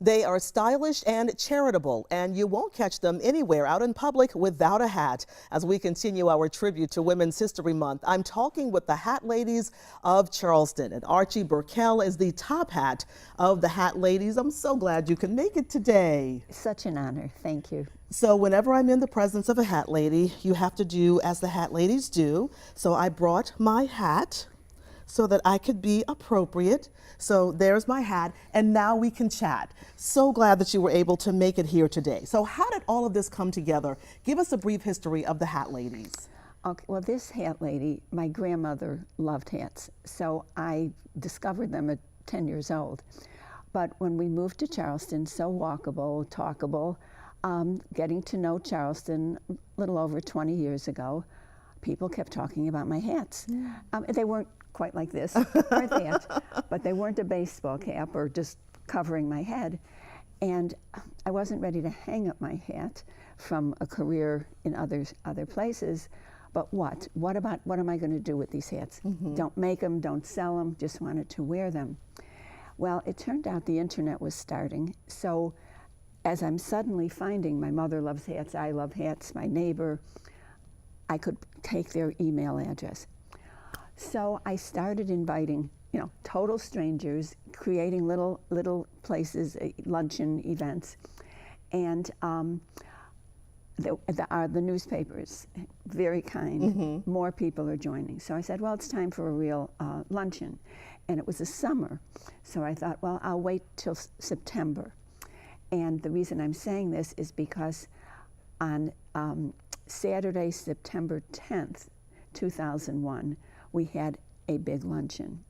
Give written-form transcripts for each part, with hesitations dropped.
They are stylish and charitable, and you won't catch them anywhere out in public without a hat. As we continue our tribute to Women's History Month, I'm talking with the Hat Ladies of Charleston, and Archie Burkell is the top hat of the Hat Ladies. I'm so glad you can make it today. Such an honor. Thank you. So whenever I'm in the presence of a hat lady, you have to do as the hat ladies do. So I brought my hat so that I could be appropriate. So there's my hat, and now we can chat. So glad that you were able to make it here today. So how did all of this come together? Give us a brief history of the Hat Ladies. Okay, well, this hat lady, my grandmother loved hats, so I discovered them at 10 years old. But when we moved to Charleston, so walkable, talkable, getting to know Charleston a little over 20 years ago, people kept talking about my hats. They weren't quite like this, or that, but they weren't a baseball cap or just covering my head. And I wasn't ready to hang up my hat from a career in other places. But what am I going to do with these hats? Don't make them, don't sell them, just wanted to wear them. Well, it turned out the internet was starting, so as I'm suddenly finding my mother loves hats, I love hats, my neighbor, I could take their email address. So I started inviting, total strangers, creating little places, luncheon events, and the newspapers, very kind. More people are joining. So I said, well, it's time for a real luncheon, and it was a summer. So I thought, well, I'll wait till September. And the reason I'm saying this is because on Saturday, September 10th, 2001, we had a big luncheon.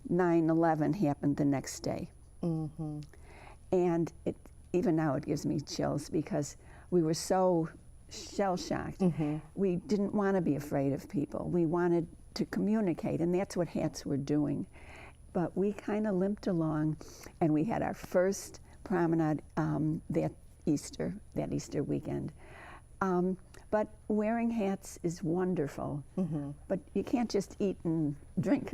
9/11 happened the next day. And even now it gives me chills because we were so shell-shocked. We didn't want to be afraid of people. We wanted to communicate, and that's what hats were doing. But we kind of limped along, and we had our first promenade that Easter weekend. But wearing hats is wonderful, but you can't just eat and drink.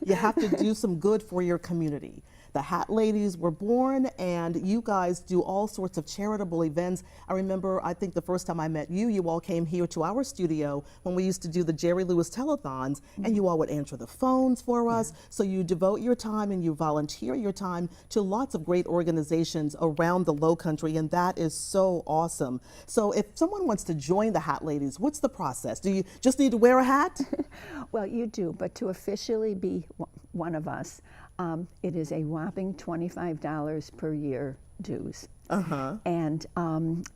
You have to do some good for your community. The Hat Ladies were born, and you guys do all sorts of charitable events. I remember, I think the first time I met you, you all came here to our studio when we used to do the Jerry Lewis telethons, and you all would answer the phones for us. So you devote your time and you volunteer your time to lots of great organizations around the Lowcountry, and that is so awesome. So if someone wants to join the Hat Ladies, what's the process? Do you just need to wear a hat? Well, you do, but to officially be one of us, it is a whopping $25 per year dues. And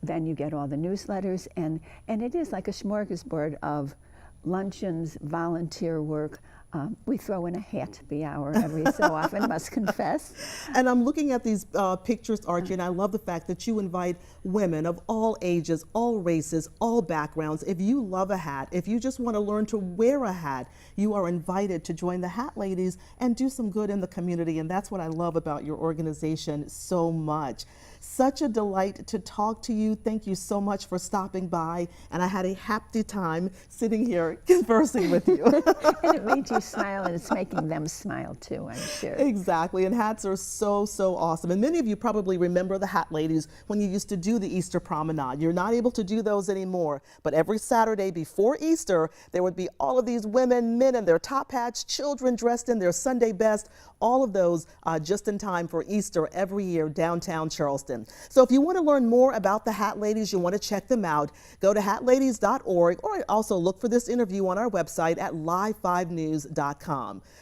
then you get all the newsletters, and it is like a smorgasbord of luncheons, volunteer work. We throw in a happy hour every so often, must confess. And I'm looking at these pictures, Archie, and I love the fact that you invite women of all ages, all races, all backgrounds. If you love a hat, if you just want to learn to wear a hat, you are invited to join the Hat Ladies and do some good in the community. And that's what I love about your organization so much. Such a delight to talk to you. Thank you so much for stopping by. And I had a happy time sitting here conversing with you. And it made you smile, and it's making them smile too, I'm sure. Exactly, and hats are so awesome. And many of you probably remember the Hat Ladies when you used to do the Easter promenade. You're not able to do those anymore, but every Saturday before Easter, there would be all of these women, men in their top hats, children dressed in their Sunday best, all of those just in time for Easter every year downtown Charleston. So if you want to learn more about the Hat Ladies, you want to check them out, go to hatladies.org, or also look for this interview on our website at live5news.com.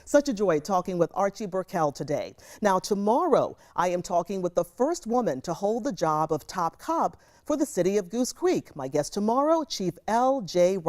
Such a joy talking with Archie Burkell today. Now tomorrow, I am talking with the first woman to hold the job of top cop for the city of Goose Creek. My guest tomorrow, Chief L.J. Ross.